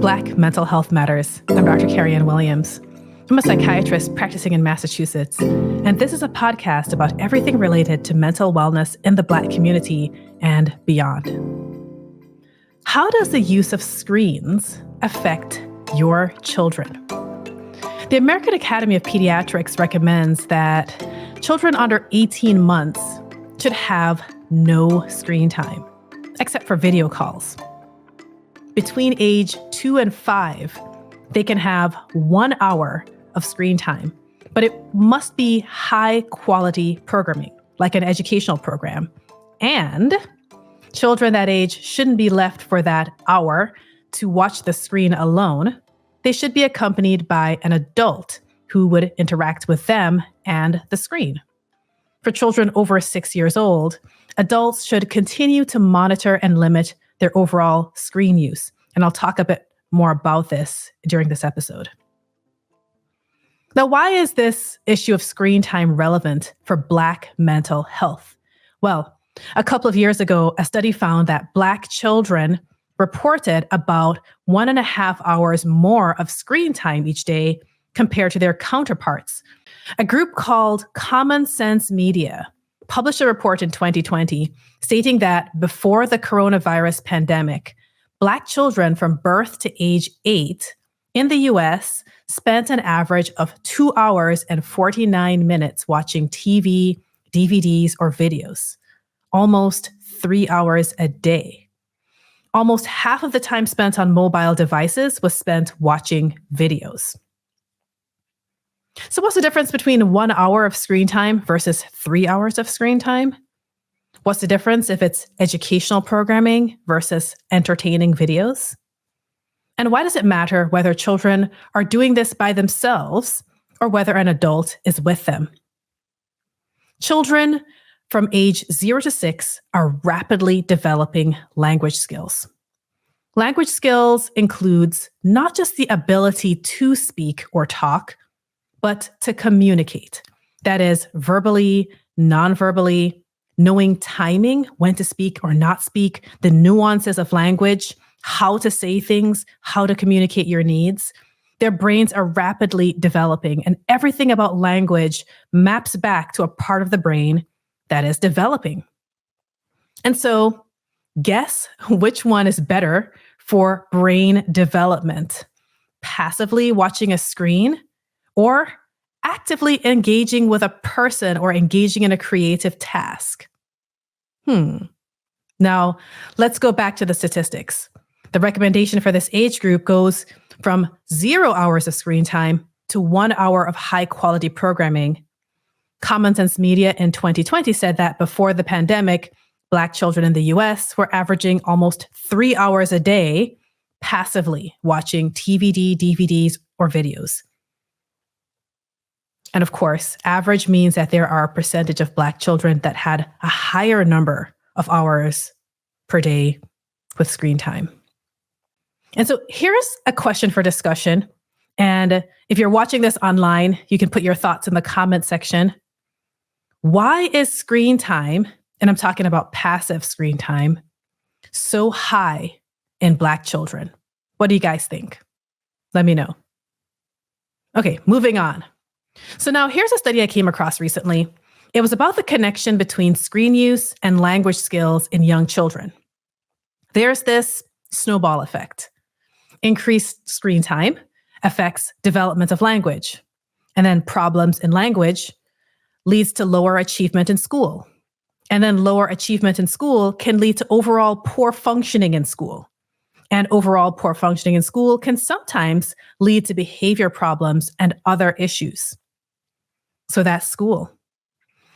Black Mental Health Matters. I'm Dr. Kerry-Ann Williams. I'm a psychiatrist practicing in Massachusetts, and this is a podcast about everything related to mental wellness in the Black community and beyond. How does the use of screens affect your children? The American Academy of Pediatrics recommends that children under 18 months should have no screen time, except for video calls. Between age 2 and 5, they can have 1 hour of screen time, but it must be high quality programming, like an educational program. And children that age shouldn't be left for that hour to watch the screen alone. They should be accompanied by an adult who would interact with them and the screen. For children over 6 years old, adults should continue to monitor and limit their overall screen use. And I'll talk a bit more about this during this episode. Now, why is this issue of screen time relevant for Black mental health? Well, a couple of years ago, a study found that Black children reported about 1.5 hours more of screen time each day compared to their counterparts. A group called Common Sense Media published a report in 2020 stating that before the coronavirus pandemic, Black children from birth to age 8 in the US spent an average of 2 hours and 49 minutes watching TV, DVDs, or videos, almost 3 hours a day. Almost half of the time spent on mobile devices was spent watching videos. So what's the difference between 1 hour of screen time versus 3 hours of screen time? What's the difference if it's educational programming versus entertaining videos? And why does it matter whether children are doing this by themselves or whether an adult is with them? Children from age 0 to 6 are rapidly developing language skills. Language skills includes not just the ability to speak or talk, but to communicate. That is, verbally, non-verbally, knowing timing, when to speak or not speak, the nuances of language, how to say things, how to communicate your needs. Their brains are rapidly developing, and everything about language maps back to a part of the brain that is developing. And so, guess which one is better for brain development? Passively watching a screen or actively engaging with a person or engaging in a creative task? Now, let's go back to the statistics. The recommendation for this age group goes from 0 hours of screen time to 1 hour of high quality programming. Common Sense Media in 2020 said that before the pandemic, Black children in the US were averaging almost 3 hours a day passively watching TVD, DVDs, or videos. And of course, average means that there are a percentage of Black children that had a higher number of hours per day with screen time. And so here's a question for discussion. And if you're watching this online, you can put your thoughts in the comment section. Why is screen time, and I'm talking about passive screen time, so high in Black children? What do you guys think? Let me know. Okay, moving on. So now here's a study I came across recently. It was about the connection between screen use and language skills in young children. There's this snowball effect. Increased screen time affects development of language. And then problems in language leads to lower achievement in school. And then lower achievement in school can lead to overall poor functioning in school. And overall poor functioning in school can sometimes lead to behavior problems and other issues. So that's school.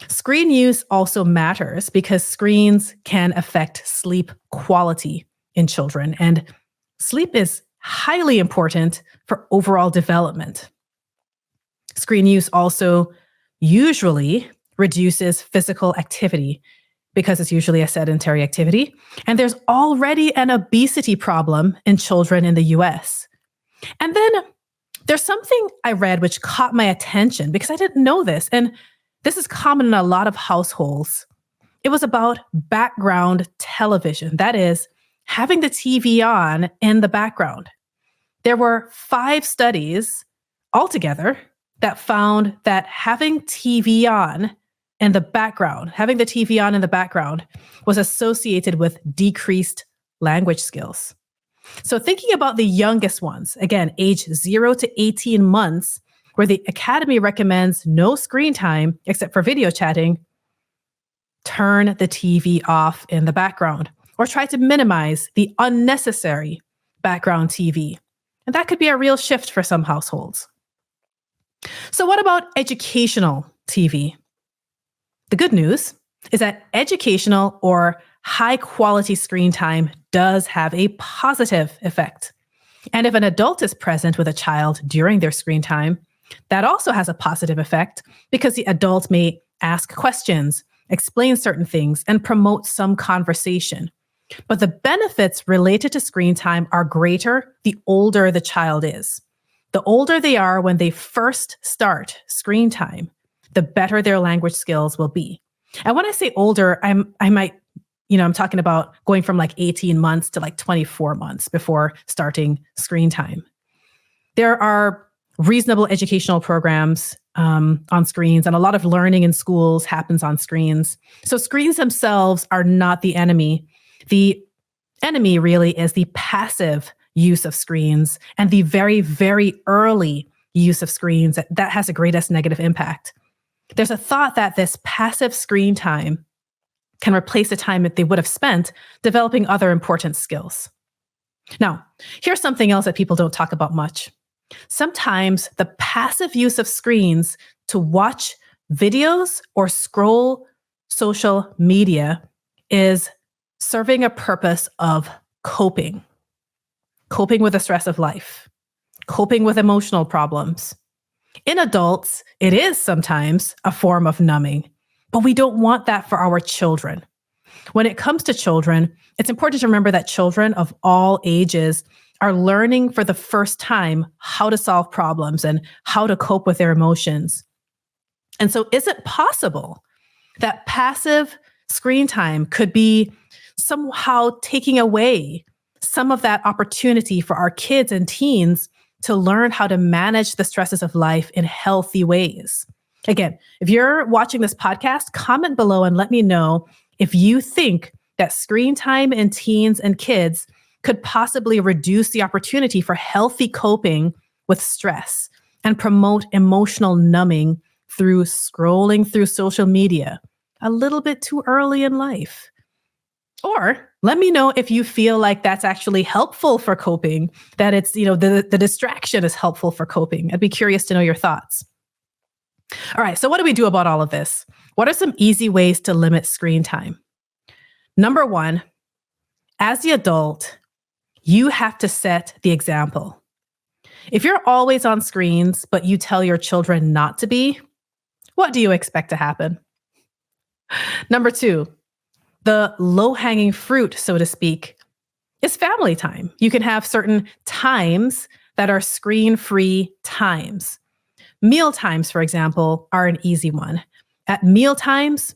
Screen use also matters because screens can affect sleep quality in children, and sleep is highly important for overall development. Screen use also usually reduces physical activity because it's usually a sedentary activity. And there's already an obesity problem in children in the US. And then there's something I read which caught my attention because I didn't know this. And this is common in a lot of households. It was about background television. That is, having the TV on in the background. There were 5 studies altogether that found that having TV on in the background, was associated with decreased language skills. So thinking about the youngest ones, again, age 0 to 18 months, where the Academy recommends no screen time except for video chatting, turn the TV off in the background or try to minimize the unnecessary background TV. And that could be a real shift for some households. So what about educational TV? The good news is that educational or high quality screen time does have a positive effect. And if an adult is present with a child during their screen time, that also has a positive effect because the adult may ask questions, explain certain things, and promote some conversation. But the benefits related to screen time are greater the older the child is. The older they are when they first start screen time, the better their language skills will be. And when I say older, I'm talking about going from like 18 months to like 24 months before starting screen time. There are reasonable educational programs on screens, and a lot of learning in schools happens on screens. So screens themselves are not the enemy. The enemy really is the passive use of screens and the very, very early use of screens that has the greatest negative impact. There's a thought that this passive screen time can replace the time that they would have spent developing other important skills. Now, here's something else that people don't talk about much. Sometimes the passive use of screens to watch videos or scroll social media is serving a purpose of coping with the stress of life, coping with emotional problems. In adults, it is sometimes a form of numbing, but we don't want that for our children. When it comes to children, it's important to remember that children of all ages are learning for the first time how to solve problems and how to cope with their emotions. And so is it possible that passive screen time could be somehow taking away some of that opportunity for our kids and teens to learn how to manage the stresses of life in healthy ways? Again, if you're watching this podcast, comment below and let me know if you think that screen time in teens and kids could possibly reduce the opportunity for healthy coping with stress and promote emotional numbing through scrolling through social media a little bit too early in life. Or let me know if you feel like that's actually helpful for coping, that it's, the distraction is helpful for coping. I'd be curious to know your thoughts. All right, so what do we do about all of this? What are some easy ways to limit screen time? Number 1, as the adult, you have to set the example. If you're always on screens, but you tell your children not to be, what do you expect to happen? Number 2, the low-hanging fruit, so to speak, is family time. You can have certain times that are screen-free times. Meal times, for example, are an easy one. At meal times,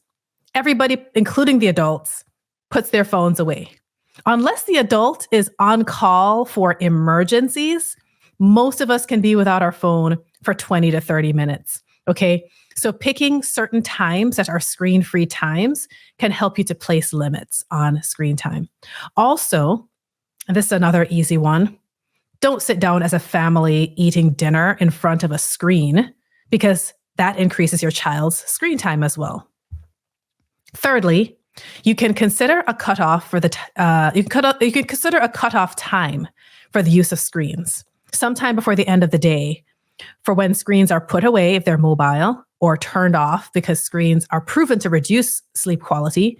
everybody, including the adults, puts their phones away. Unless the adult is on call for emergencies, most of us can be without our phone for 20 to 30 minutes. Okay. So picking certain times that are screen-free times can help you to place limits on screen time. Also, and this is another easy one, don't sit down as a family eating dinner in front of a screen because that increases your child's screen time as well. Thirdly, you can consider a cutoff for you can consider a cutoff time for the use of screens, sometime before the end of the day, for when screens are put away if they're mobile or turned off because screens are proven to reduce sleep quality.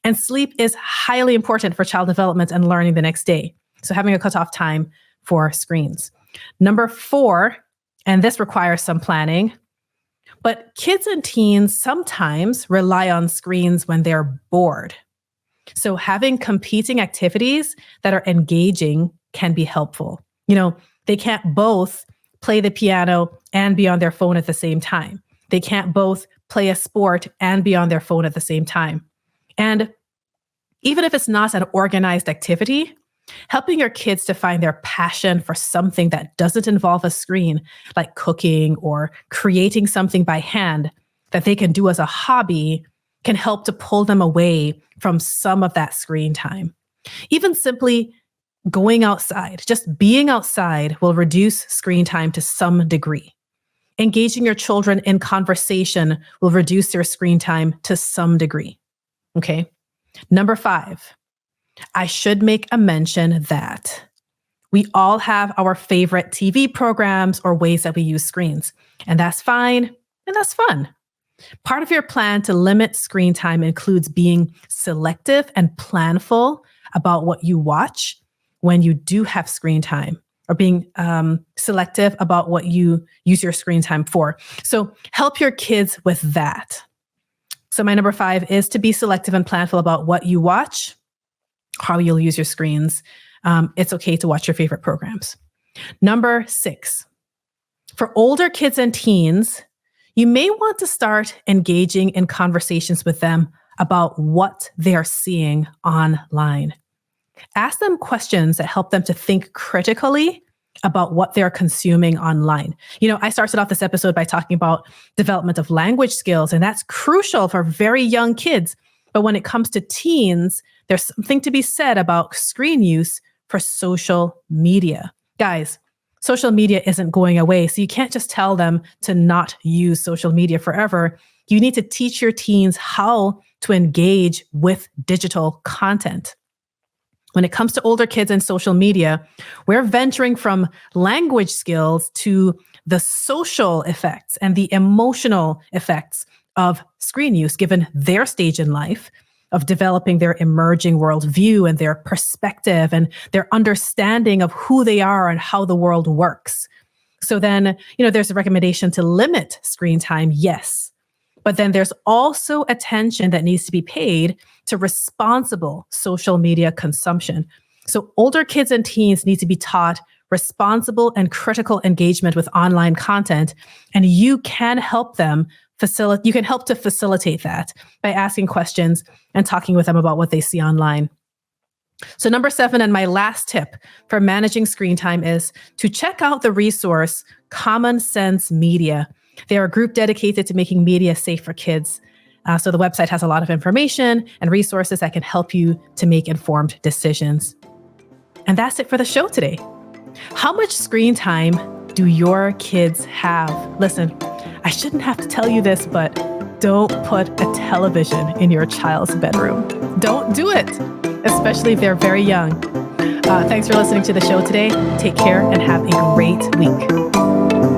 And sleep is highly important for child development and learning the next day. So having a cutoff time for screens. Number 4, and this requires some planning, but kids and teens sometimes rely on screens when they're bored. So having competing activities that are engaging can be helpful. They can't both play the piano and be on their phone at the same time. They can't both play a sport and be on their phone at the same time. And even if it's not an organized activity, Helping your kids to find their passion for something that doesn't involve a screen, like cooking or creating something by hand that they can do as a hobby, can help to pull them away from some of that screen time. Even simply going outside, just being outside, will reduce screen time to some degree. Engaging your children in conversation will reduce their screen time to some degree. Okay. Number 5, I should make a mention that we all have our favorite TV programs or ways that we use screens, and that's fine and that's fun. Part of your plan to limit screen time includes being selective and planful about what you watch when you do have screen time, or being selective about what you use your screen time for. So help your kids with that. So my number 5 is to be selective and planful about what you watch, how you'll use your screens. It's okay to watch your favorite programs. Number 6, for older kids and teens, you may want to start engaging in conversations with them about what they are seeing online. Ask them questions that help them to think critically about what they're consuming online. I started off this episode by talking about development of language skills, and that's crucial for very young kids. But when it comes to teens, there's something to be said about screen use for social media. Guys, social media isn't going away, so you can't just tell them to not use social media forever. You need to teach your teens how to engage with digital content. When it comes to older kids and social media, we're venturing from language skills to the social effects and the emotional effects of screen use, given their stage in life of developing their emerging worldview and their perspective and their understanding of who they are and how the world works. So then, there's a recommendation to limit screen time, yes. But then there's also attention that needs to be paid to responsible social media consumption. So older kids and teens need to be taught responsible and critical engagement with online content, and you can help them you can help to facilitate that by asking questions and talking with them about what they see online. So number 7, and my last tip for managing screen time, is to check out the resource Common Sense Media. They are a group dedicated to making media safe for kids. So the website has a lot of information and resources that can help you to make informed decisions. And that's it for the show today. How much screen time do your kids have? Listen, I shouldn't have to tell you this, but don't put a television in your child's bedroom. Don't do it, especially if they're very young. Thanks for listening to the show today. Take care and have a great week.